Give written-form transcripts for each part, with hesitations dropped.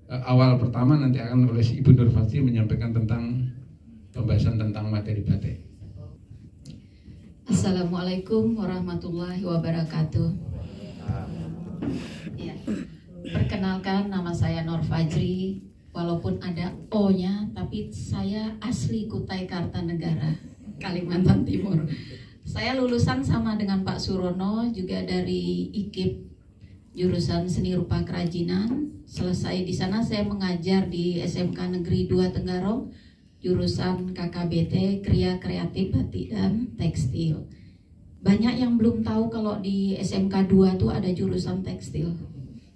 Awal pertama nanti akan oleh Ibu Nurfati menyampaikan tentang pembahasan tentang materi batik. Assalamualaikum warahmatullahi wabarakatuh. Ya, perkenalkan, nama saya Nur Fajri. Walaupun ada O-nya, tapi saya asli Kutai Kartanegara, Kalimantan Timur. Saya lulusan sama dengan Pak Surono, juga dari IKIP, jurusan Seni Rupa Kerajinan. Selesai di sana saya mengajar di SMK Negeri 2 Tenggarong, jurusan KKBT, Kriya Kreatif Batik dan Tekstil. Banyak yang belum tahu kalau di SMK 2 itu ada jurusan tekstil.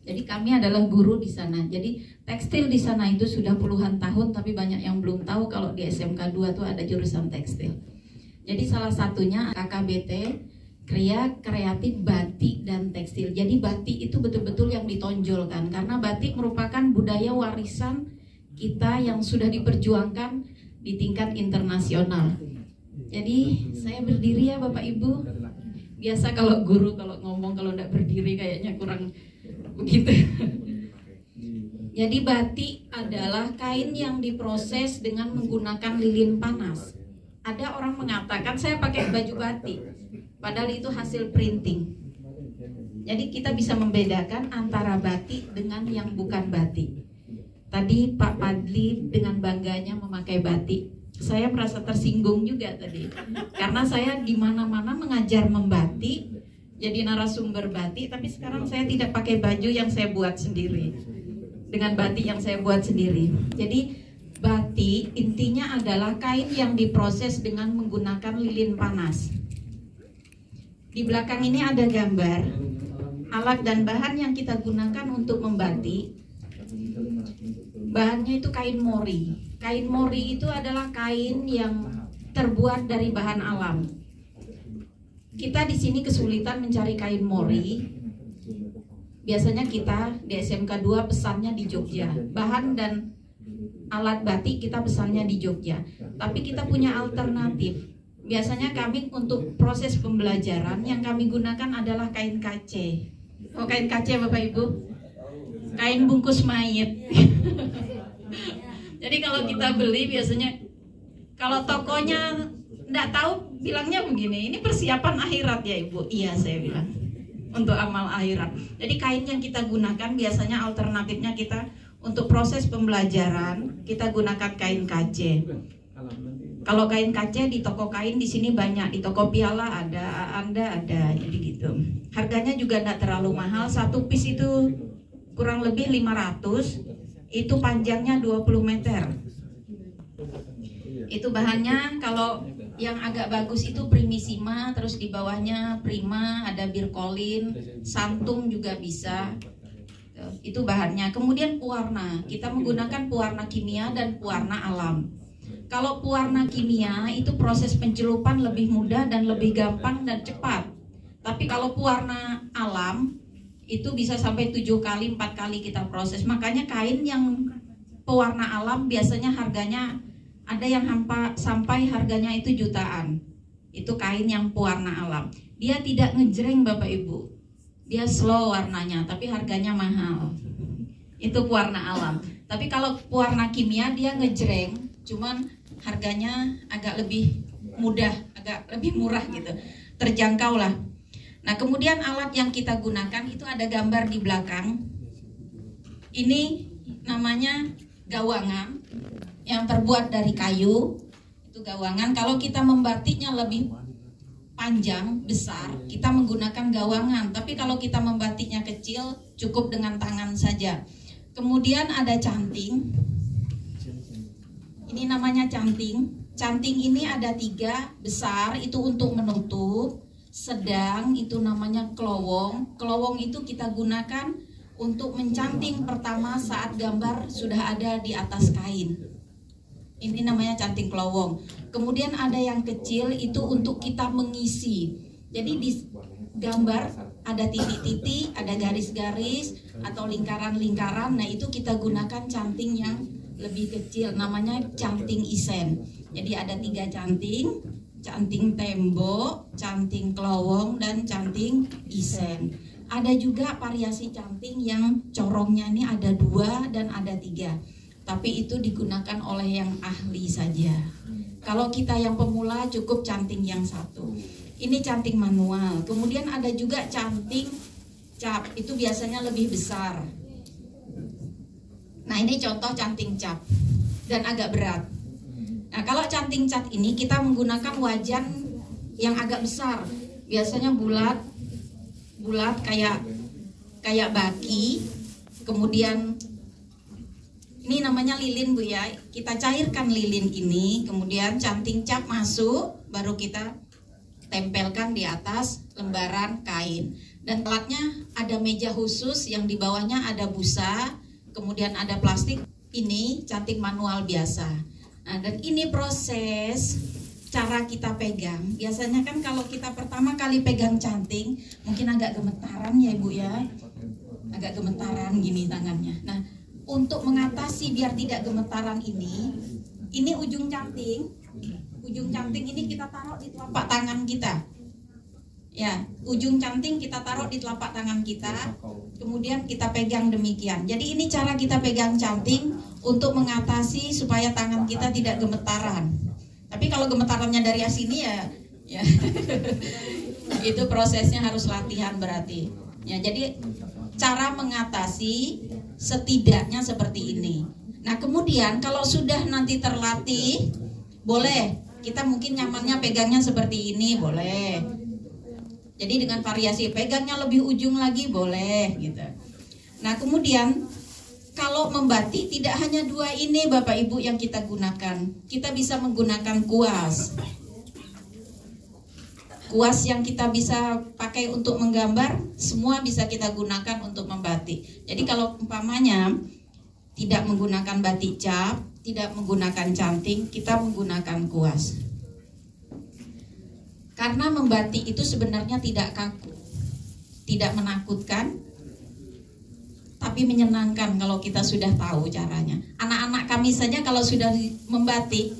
Jadi kami adalah guru di sana. Jadi tekstil di sana itu sudah puluhan tahun, tapi banyak yang belum tahu kalau di SMK 2 itu ada jurusan tekstil. Jadi salah satunya KKBT, Kriya Kreatif Batik dan Tekstil. Jadi batik itu betul-betul yang ditonjolkan, karena batik merupakan budaya warisan kita yang sudah diperjuangkan di tingkat internasional. Jadi saya berdiri ya Bapak Ibu. Biasa kalau guru kalau ngomong kalau tidak berdiri kayaknya kurang begitu. Jadi batik adalah kain yang diproses dengan menggunakan lilin panas. Ada orang mengatakan saya pakai baju batik, padahal itu hasil printing. Jadi kita bisa membedakan antara batik dengan yang bukan batik. Tadi Pak Padli dengan bangganya memakai batik. Saya merasa tersinggung juga tadi, karena saya di mana-mana mengajar membatik, jadi narasumber batik, tapi sekarang saya tidak pakai baju yang saya buat sendiri, dengan batik yang saya buat sendiri. Jadi batik intinya adalah kain yang diproses dengan menggunakan lilin panas. Di belakang ini ada gambar alat dan bahan yang kita gunakan untuk membatik. Bahannya itu kain mori. Kain mori itu adalah kain yang terbuat dari bahan alam. Kita di sini kesulitan mencari kain mori. Biasanya kita di SMK 2 pesannya di Jogja. Bahan dan alat batik kita pesannya di Jogja. Tapi kita punya alternatif. Biasanya kami untuk proses pembelajaran yang kami gunakan adalah kain kace. Oh, kain kace Bapak Ibu? Kain bungkus mayat. Jadi kalau kita beli biasanya, kalau tokonya enggak tahu bilangnya begini, ini persiapan akhirat ya Ibu. Iya saya bilang, untuk amal akhirat. Jadi kain yang kita gunakan biasanya alternatifnya kita untuk proses pembelajaran kita gunakan kain kace. Kalau kain kace di toko kain di sini banyak, di toko Piala ada, Anda ada, jadi gitu. Harganya juga tidak terlalu mahal, satu piece itu kurang lebih 500. Itu panjangnya 20 meter. Itu bahannya kalau yang agak bagus itu Primissima, terus di bawahnya Prima, ada Birkolin, Santung juga bisa. Itu bahannya. Kemudian pewarna, kita menggunakan pewarna kimia dan pewarna alam. Kalau pewarna kimia itu proses pencelupan lebih mudah dan lebih gampang dan cepat. Tapi kalau pewarna alam itu bisa sampai 7 kali, 4 kali kita proses. Makanya kain yang pewarna alam biasanya harganya ada yang sampai harganya itu jutaan. Itu kain yang pewarna alam. Dia tidak ngejreng Bapak Ibu. Dia slow warnanya, tapi harganya mahal. Itu pewarna alam. Tapi kalau pewarna kimia dia ngejreng, cuman harganya agak lebih mudah, agak lebih murah gitu. Terjangkau lah. Nah, kemudian alat yang kita gunakan itu ada gambar di belakang. Ini namanya gawangan yang terbuat dari kayu. Itu gawangan. Kalau kita membatiknya lebih panjang, besar, kita menggunakan gawangan. Tapi kalau kita membatiknya kecil, cukup dengan tangan saja. Kemudian ada canting. Ini namanya canting. Canting ini ada 3, besar itu untuk menutup. Sedang itu namanya kelowong. Kelowong itu kita gunakan untuk mencanting pertama saat gambar sudah ada di atas kain. Ini namanya canting kelowong. Kemudian ada yang kecil itu untuk kita mengisi. Jadi di gambar ada titik-titik, ada garis-garis atau lingkaran-lingkaran. Nah itu kita gunakan canting yang lebih kecil, namanya canting isen. Jadi ada 3 canting tembok, canting kelowong, dan canting isen. Ada juga variasi canting yang corongnya ini ada 2 dan ada 3. Tapi itu digunakan oleh yang ahli saja. Kalau kita yang pemula cukup canting yang 1. Ini canting manual. Kemudian ada juga canting cap, itu biasanya lebih besar. Nah, ini contoh canting cap dan agak berat. Nah, kalau canting cat ini kita menggunakan wajan yang agak besar. Biasanya bulat kayak baki. Kemudian ini namanya lilin Bu ya. Kita cairkan lilin ini, kemudian canting cap masuk, baru kita tempelkan di atas lembaran kain. Dan alatnya ada meja khusus yang di bawahnya ada busa, kemudian ada plastik. Ini canting manual biasa. Nah, dan ini proses cara kita pegang. Biasanya kan kalau kita pertama kali pegang canting, mungkin agak gemetaran ya Ibu ya. Agak gemetaran gini tangannya. Nah, untuk mengatasi biar tidak gemetaran ini ujung canting. Ujung canting ini kita taruh di telapak tangan kita. Ya, ujung canting kita taruh di telapak tangan kita, kemudian kita pegang demikian. Jadi ini cara kita pegang canting untuk mengatasi supaya tangan kita tidak gemetaran. Tapi kalau gemetarannya dari sini ya itu prosesnya harus latihan berarti. Ya, jadi cara mengatasi setidaknya seperti ini. Nah, kemudian kalau sudah nanti terlatih, boleh kita mungkin nyamannya pegangnya seperti ini, boleh. Jadi dengan variasi pegangnya lebih ujung lagi, boleh gitu. Nah, kemudian kalau membatik tidak hanya 2 ini Bapak Ibu yang kita gunakan. Kita bisa menggunakan kuas. Kuas yang kita bisa pakai untuk menggambar, semua bisa kita gunakan untuk membatik. Jadi kalau umpamanya tidak menggunakan batik cap, tidak menggunakan canting, kita menggunakan kuas. Karena membatik itu sebenarnya tidak kaku, tidak menakutkan, tapi menyenangkan kalau kita sudah tahu caranya. Anak-anak kami saja kalau sudah membatik,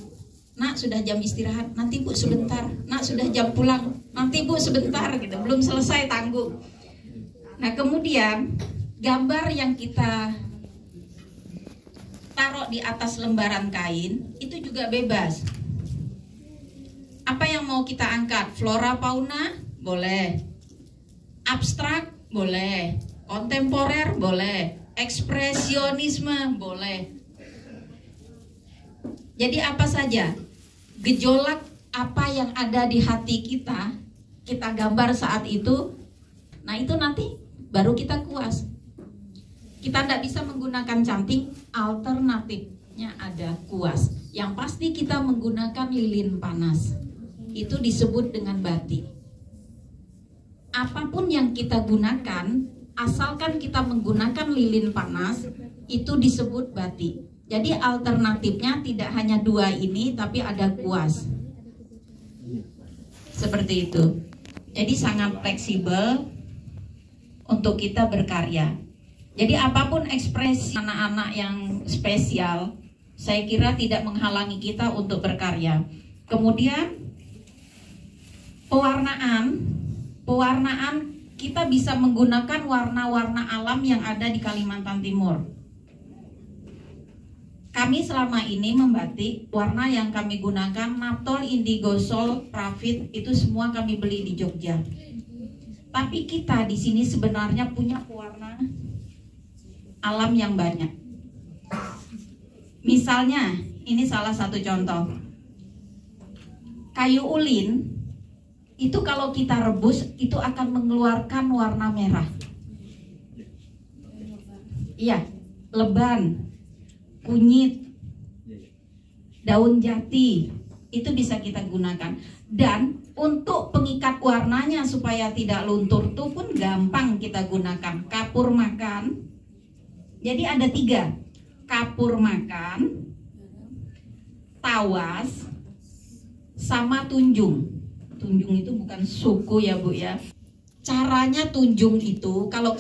Nak sudah jam istirahat, nanti Bu sebentar. Nak sudah jam pulang, nanti Bu sebentar gitu, belum selesai tanggung. Nah, kemudian gambar yang kita taruh di atas lembaran kain itu juga bebas. Apa yang mau kita angkat? Flora fauna? Boleh. Abstrak? Boleh. Kontemporer? Boleh. Ekspresionisme? Boleh. Jadi apa saja? Gejolak apa yang ada di hati kita, kita gambar saat itu. Nah, itu nanti baru kita kuas. Kita tidak bisa menggunakan canting, alternatifnya ada kuas. Yang pasti kita menggunakan lilin panas. Itu disebut dengan batik. Apapun yang kita gunakan, asalkan kita menggunakan lilin panas, itu disebut batik. Jadi alternatifnya tidak hanya 2 ini, tapi ada kuas. Seperti itu. Jadi sangat fleksibel untuk kita berkarya. Jadi apapun ekspresi anak-anak yang spesial, saya kira tidak menghalangi kita untuk berkarya. Kemudian pewarnaan kita bisa menggunakan warna-warna alam yang ada di Kalimantan Timur. Kami selama ini membatik, warna yang kami gunakan naptol, indigo, sol, pravit, itu semua kami beli di Jogja. Tapi kita di sini sebenarnya punya pewarna alam yang banyak. Misalnya, ini salah satu contoh. Kayu ulin itu kalau kita rebus itu akan mengeluarkan warna merah. Iya, leban, kunyit, daun jati itu bisa kita gunakan. Dan untuk pengikat warnanya supaya tidak luntur itu pun gampang kita gunakan. Kapur makan. Jadi ada 3, kapur makan, tawas, sama tunjung. Tunjung itu bukan suku ya Bu ya. Caranya tunjung itu, kalau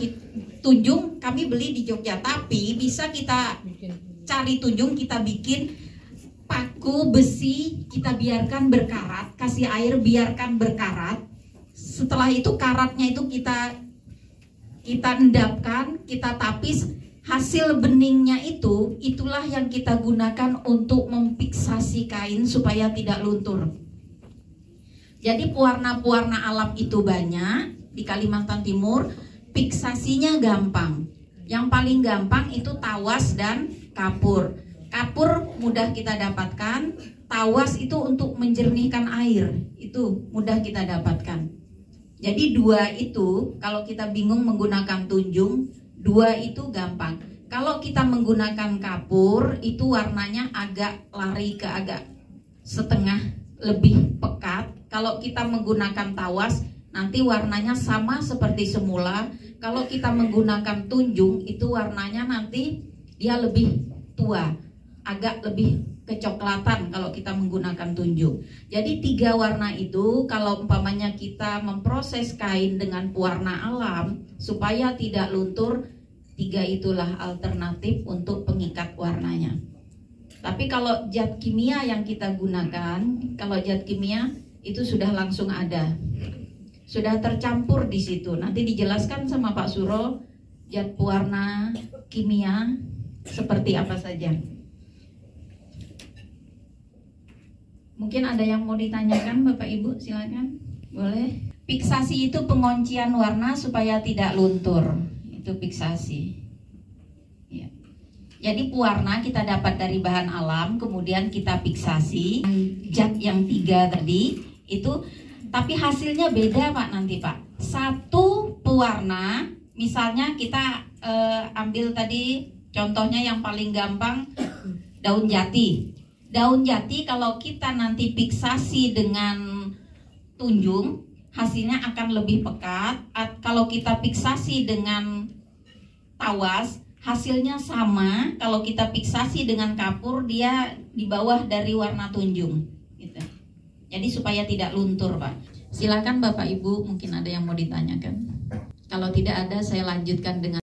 tunjung kami beli di Jogja, tapi bisa kita cari tunjung, kita bikin paku besi, kita biarkan berkarat, kasih air biarkan berkarat. Setelah itu karatnya itu kita kita endapkan, kita tapis, hasil beningnya itulah yang kita gunakan untuk memfiksasi kain supaya tidak luntur. Jadi pewarna-pewarna alam itu banyak di Kalimantan Timur, fiksasinya gampang. Yang paling gampang itu tawas dan kapur. Kapur mudah kita dapatkan, tawas itu untuk menjernihkan air, itu mudah kita dapatkan. Jadi dua itu, kalau kita bingung menggunakan tunjung, dua itu gampang. Kalau kita menggunakan kapur, itu warnanya agak lari ke agak setengah lebih pekat. Kalau kita menggunakan tawas, nanti warnanya sama seperti semula. Kalau kita menggunakan tunjung, itu warnanya nanti dia lebih tua, agak lebih kecoklatan kalau kita menggunakan tunjung. Jadi tiga warna itu kalau umpamanya kita memproses kain dengan pewarna alam supaya tidak luntur, tiga itulah alternatif untuk pengikat warnanya. Tapi kalau zat kimia yang kita gunakan, kalau zat kimia itu sudah langsung ada, sudah tercampur di situ. Nanti dijelaskan sama Pak Suro zat pewarna kimia seperti apa saja. Mungkin ada yang mau ditanyakan Bapak Ibu, silakan. Boleh. Fiksasi itu penguncian warna supaya tidak luntur. Itu fiksasi. Ya. Jadi pewarna kita dapat dari bahan alam, kemudian kita fiksasi. Zat yang tiga tadi itu, tapi hasilnya beda Pak nanti Pak. Satu pewarna, misalnya kita ambil tadi contohnya yang paling gampang daun jati. Daun jati kalau kita nanti fiksasi dengan tunjung, hasilnya akan lebih pekat. Kalau kita fiksasi dengan tawas, hasilnya sama. Kalau kita fiksasi dengan kapur, dia di bawah dari warna tunjung gitu. Jadi supaya tidak luntur Pak. Silakan Bapak Ibu, mungkin ada yang mau ditanyakan. Kalau tidak ada, saya lanjutkan dengan